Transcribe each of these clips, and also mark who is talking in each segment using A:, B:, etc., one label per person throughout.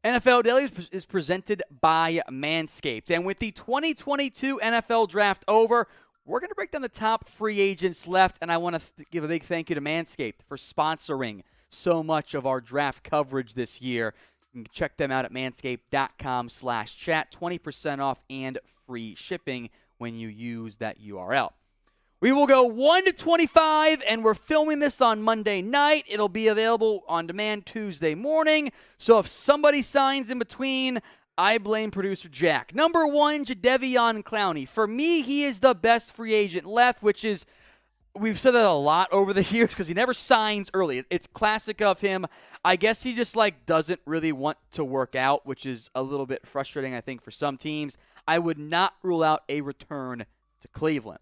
A: NFL Daily is presented by Manscaped. And with the 2022 NFL Draft over, we're going to break down the top free agents left, and I want to give a big thank you to Manscaped for sponsoring so much of our draft coverage this year. You can check them out at manscaped.com/chat. 20% off and free shipping when you use that URL. We will go 1 to 25, and we're filming this on Monday night. It'll be available on demand Tuesday morning. So if somebody signs in between, I blame producer Jack. Number 1, Jadeveon Clowney. For me, he is the best free agent left, which is, we've said that a lot over the years because he never signs early. It's classic of him. I guess he just doesn't really want to work out, which is a little bit frustrating, I think, for some teams. I would not rule out a return to Cleveland.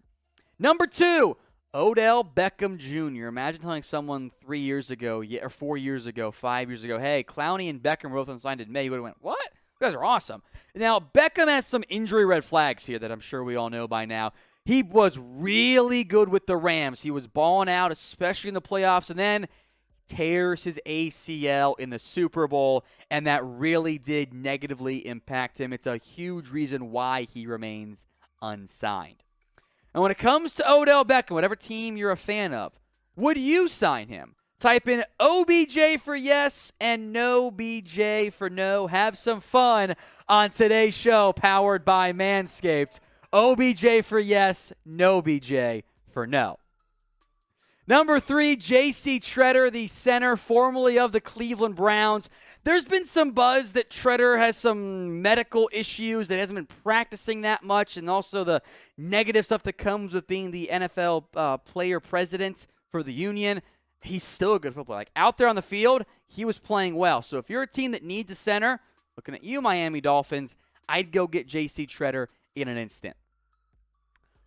A: Number 2, Odell Beckham Jr. Imagine telling someone 3 years ago, or 4 years ago, 5 years ago, hey, Clowney and Beckham were both unsigned in May. You would have went, what? You guys are awesome. Now, Beckham has some injury red flags here that I'm sure we all know by now. He was really good with the Rams. He was balling out, especially in the playoffs, and then tears his ACL in the Super Bowl, and that really did negatively impact him. It's a huge reason why he remains unsigned. And when it comes to Odell Beckham, whatever team you're a fan of, would you sign him? Type in OBJ for yes and no BJ for no. Have some fun on today's show powered by Manscaped. OBJ for yes, no BJ for no. Number 3, J.C. Tretter, the center formerly of the Cleveland Browns. There's been some buzz that Tretter has some medical issues, that hasn't been practicing that much, and also the negative stuff that comes with being the NFL player president for the union. He's still a good footballer. Out there on the field, he was playing well. So if you're a team that needs a center, looking at you, Miami Dolphins, I'd go get J.C. Tretter in an instant.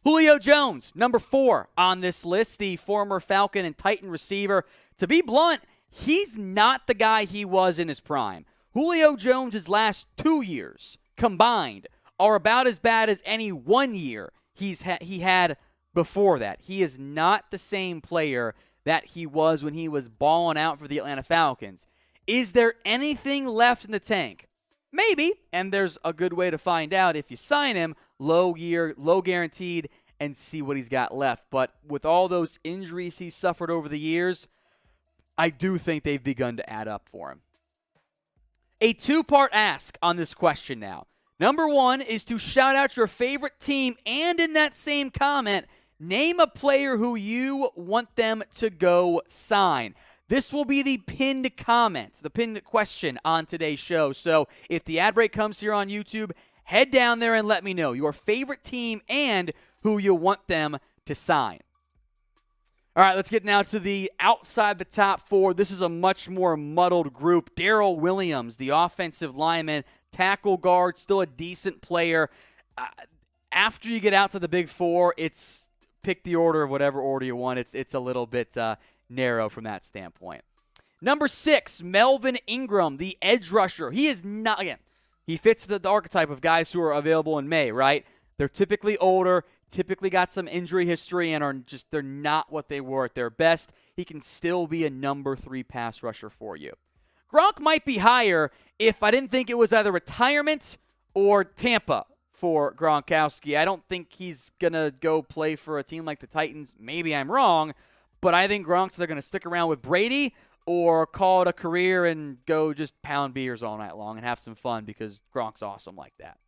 A: Julio Jones, number 4 on this list, the former Falcon and Titan receiver. To be blunt, he's not the guy he was in his prime. Julio Jones' last 2 years combined are about as bad as any 1 year he had before that. He is not the same player that he was when he was balling out for the Atlanta Falcons. Is there anything left in the tank? Maybe, and there's a good way to find out if you sign him, low guaranteed, and see what he's got left. But with all those injuries he's suffered over the years, I do think they've begun to add up for him. A 2-part ask on this question now. Number 1 is to shout out your favorite team, and in that same comment, name a player who you want them to go sign. This will be the pinned comment, the pinned question on today's show. So if the ad break comes here on YouTube, head down there and let me know your favorite team and who you want them to sign. All right, let's get now to the outside the top 4. This is a much more muddled group. Daryl Williams, the offensive lineman, tackle guard, still a decent player. After you get out to the big 4, it's pick the order of whatever order you want. It's a little bit narrow from that standpoint. Number 6, Melvin Ingram, the edge rusher. He is not, again, he fits the archetype of guys who are available in May, right? They're typically older, typically got some injury history, and they're not what they were at their best. He can still be a number 3 pass rusher for you. Gronk might be higher if I didn't think it was either retirement or Tampa for Gronkowski. I don't think he's going to go play for a team like the Titans. Maybe I'm wrong, but I think Gronk's either going to stick around with Brady or call it a career and go just pound beers all night long and have some fun because Gronk's awesome like that.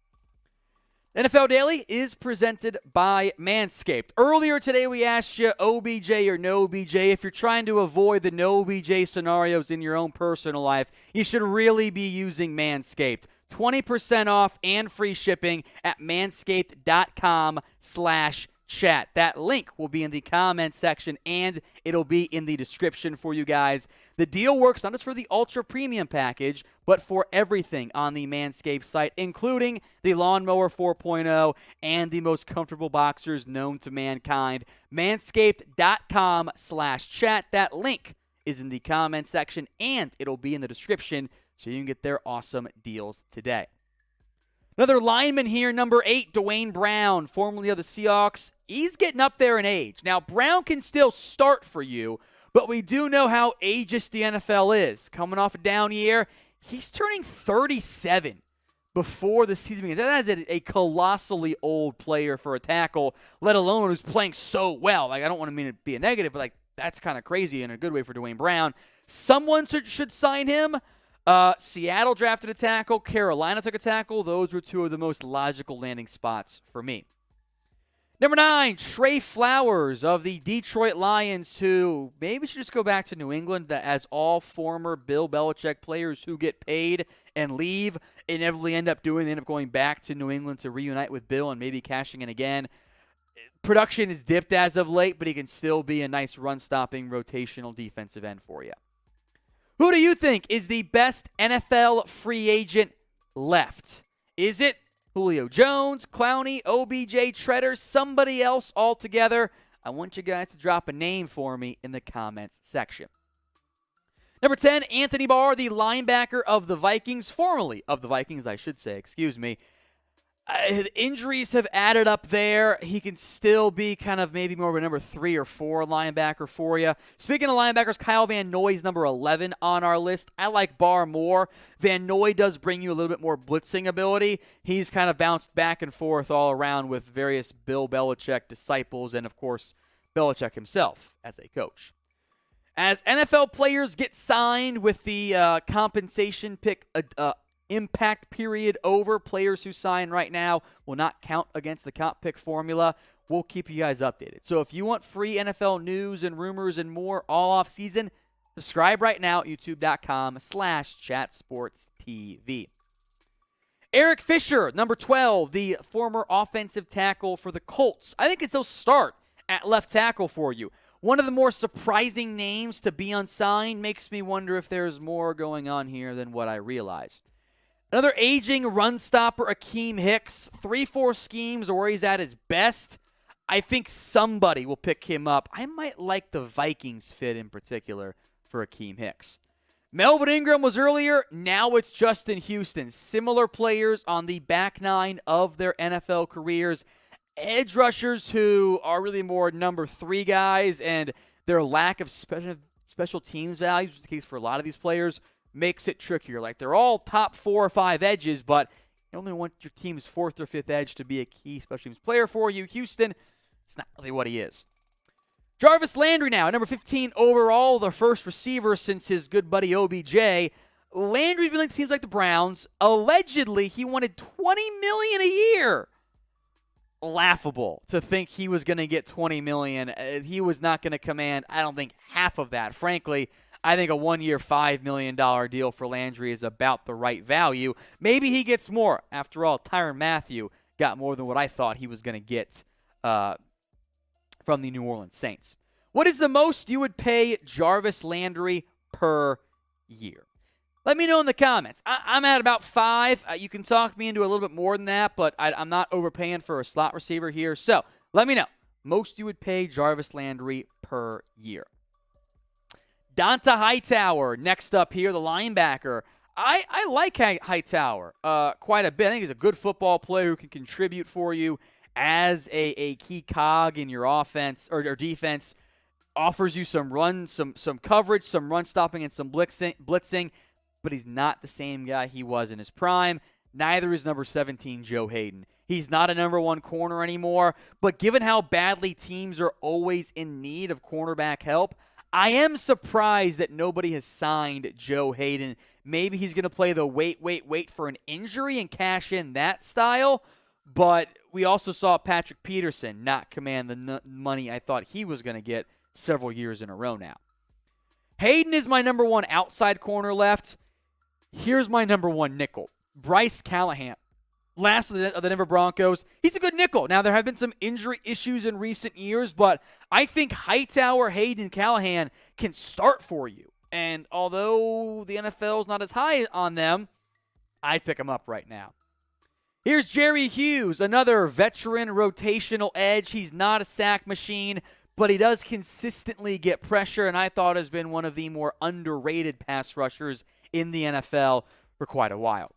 A: NFL Daily is presented by Manscaped. Earlier today, we asked you OBJ or no OBJ. If you're trying to avoid the no OBJ scenarios in your own personal life, you should really be using Manscaped. 20% off and free shipping at manscaped.com/chat. That link will be in the comment section, and it'll be in the description for you guys. The deal works not just for the Ultra Premium package, but for everything on the Manscaped site, including the Lawnmower 4.0 and the most comfortable boxers known to mankind. Manscaped.com/chat. That link is in the comment section, and it'll be in the description so you can get their awesome deals today. Another lineman here, number 8, Duane Brown, formerly of the Seahawks. He's getting up there in age. Now, Brown can still start for you, but we do know how ageist the NFL is. Coming off a down year, He's turning 37 before the season begins. That is a colossally old player for a tackle, let alone who's playing so well. Like, I don't want to mean it be a negative, but like that's kind of crazy in a good way for Duane Brown. Someone should sign him. Seattle drafted a tackle. Carolina took a tackle. Those were two of the most logical landing spots for me. Number 9, Trey Flowers of the Detroit Lions, who maybe should just go back to New England, that as all former Bill Belichick players who get paid and leave inevitably end up doing. They end up going back to New England to reunite with Bill and maybe cashing in again. Production is dipped as of late, but he can still be a nice run-stopping rotational defensive end for you. Who do you think is the best NFL free agent left? Is it Julio Jones, Clowney, OBJ, Tretter, somebody else altogether? I want you guys to drop a name for me in the comments section. Number 10, Anthony Barr, the linebacker of the Vikings, formerly of the Vikings, I should say, excuse me. Injuries have added up there. He can still be kind of maybe more of a number 3 or 4 linebacker for you. Speaking of linebackers, Kyle Van Noy is number 11 on our list. I like Barr more. Van Noy does bring you a little bit more blitzing ability. He's kind of bounced back and forth all around with various Bill Belichick disciples and, of course, Belichick himself as a coach. As NFL players get signed with the compensation pick impact period over, players who sign right now will not count against the comp pick formula. We'll keep you guys updated. So if you want free NFL news and rumors and more all off season, subscribe right now at youtube.com/chatsportstv. Eric Fisher, number 12, the former offensive tackle for the Colts. I think it's he'll start at left tackle for you. One of the more surprising names to be unsigned. Makes me wonder if there's more going on here than what I realized. Another aging run stopper, Akeem Hicks. 3-4 schemes are where he's at his best. I think somebody will pick him up. I might like the Vikings fit in particular for Akeem Hicks. Melvin Ingram was earlier. Now it's Justin Houston. Similar players on the back nine of their NFL careers. Edge rushers who are really more number 3 guys, and their lack of special teams values, which is the case for a lot of these players, makes it trickier. Like, they're all top 4 or 5 edges, but you only want your team's 4th or 5th edge to be a key special teams player for you. Houston, it's not really what he is. Jarvis Landry now, number 15 overall, the first receiver since his good buddy OBJ. Landry's been like teams like the Browns. Allegedly, he wanted $20 million a year. Laughable to think he was going to get $20 million. He was not going to command, I don't think, half of that. Frankly, I think a 1-year, $5 million deal for Landry is about the right value. Maybe he gets more. After all, Tyrann Mathieu got more than what I thought he was going to get from the New Orleans Saints. What is the most you would pay Jarvis Landry per year? Let me know in the comments. I'm at about 5. You can talk me into a little bit more than that, but I'm not overpaying for a slot receiver here. So let me know. Most you would pay Jarvis Landry per year. Donta Hightower, next up here, the linebacker. I like Hightower quite a bit. I think he's a good football player who can contribute for you as a key cog in your offense or defense. Offers you some run, some coverage, some run stopping, and some blitzing. But he's not the same guy he was in his prime. Neither is number 17, Joe Hayden. He's not a number 1 corner anymore. But given how badly teams are always in need of cornerback help, I am surprised that nobody has signed Joe Hayden. Maybe he's going to play the wait for an injury and cash in that style. But we also saw Patrick Peterson not command the money I thought he was going to get several years in a row now. Hayden is my number 1 outside corner left. Here's my number 1 nickel, Bryce Callahan. Last of the Denver Broncos. He's a good nickel. Now, there have been some injury issues in recent years, but I think Hightower, Hayden, and Callahan can start for you. And although the NFL is not as high on them, I'd pick them up right now. Here's Jerry Hughes, another veteran rotational edge. He's not a sack machine, but he does consistently get pressure, and I thought has been one of the more underrated pass rushers in the NFL for quite a while.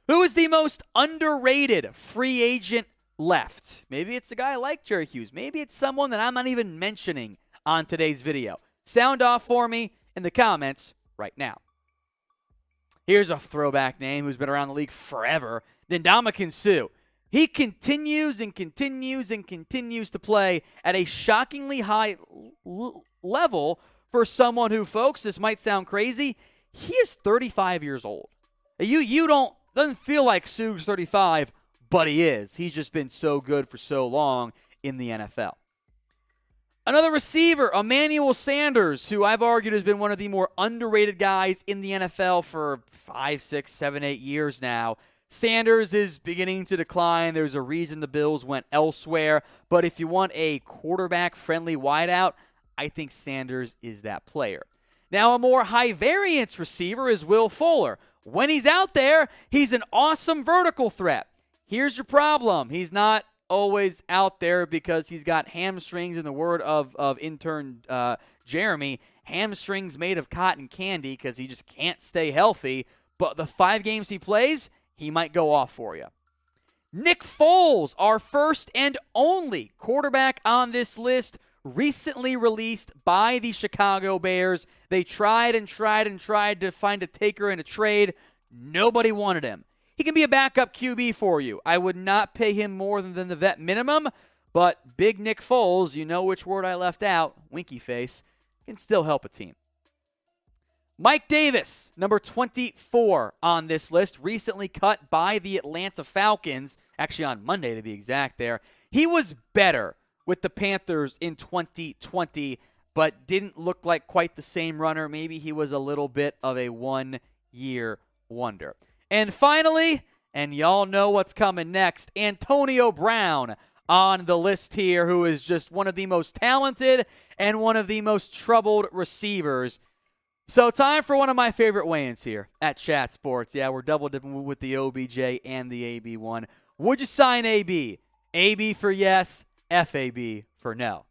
A: Who is the most underrated free agent left? Maybe it's a guy like Jerry Hughes. Maybe it's someone that I'm not even mentioning on today's video. Sound off for me in the comments right now. Here's a throwback name who's been around the league forever, Ndamukong. He continues and continues and continues to play at a shockingly high level for someone who, folks, this might sound crazy, he is 35 years old. Doesn't feel like Sue's 35, but he is. He's just been so good for so long in the NFL. Another receiver, Emmanuel Sanders, who I've argued has been one of the more underrated guys in the NFL for 5, 6, 7, 8 years now. Sanders is beginning to decline. There's a reason the Bills went elsewhere. But if you want a quarterback-friendly wideout, I think Sanders is that player. Now, a more high-variance receiver is Will Fuller. When he's out there, he's an awesome vertical threat. Here's your problem. He's not always out there because he's got hamstrings, in the word of intern Jeremy, hamstrings made of cotton candy because he just can't stay healthy. But the 5 games he plays, he might go off for you. Nick Foles, our first and only quarterback on this list, recently released by the Chicago Bears. They tried and tried and tried to find a taker in a trade. Nobody wanted him. He can be a backup QB for you. I would not pay him more than the vet minimum, but big Nick Foles, you know which word I left out, winky face, can still help a team. Mike Davis, number 24 on this list, recently cut by the Atlanta Falcons, actually on Monday to be exact there. He was better with the Panthers in 2020, but didn't look like quite the same runner. Maybe he was a little bit of a one-year wonder. And finally, and y'all know what's coming next, Antonio Brown on the list here, who is just one of the most talented and one of the most troubled receivers. So time for one of my favorite weigh-ins here at Chat Sports. Yeah, we're double dipping with the OBJ and the AB one. Would you sign AB? AB for yes, FAB for no.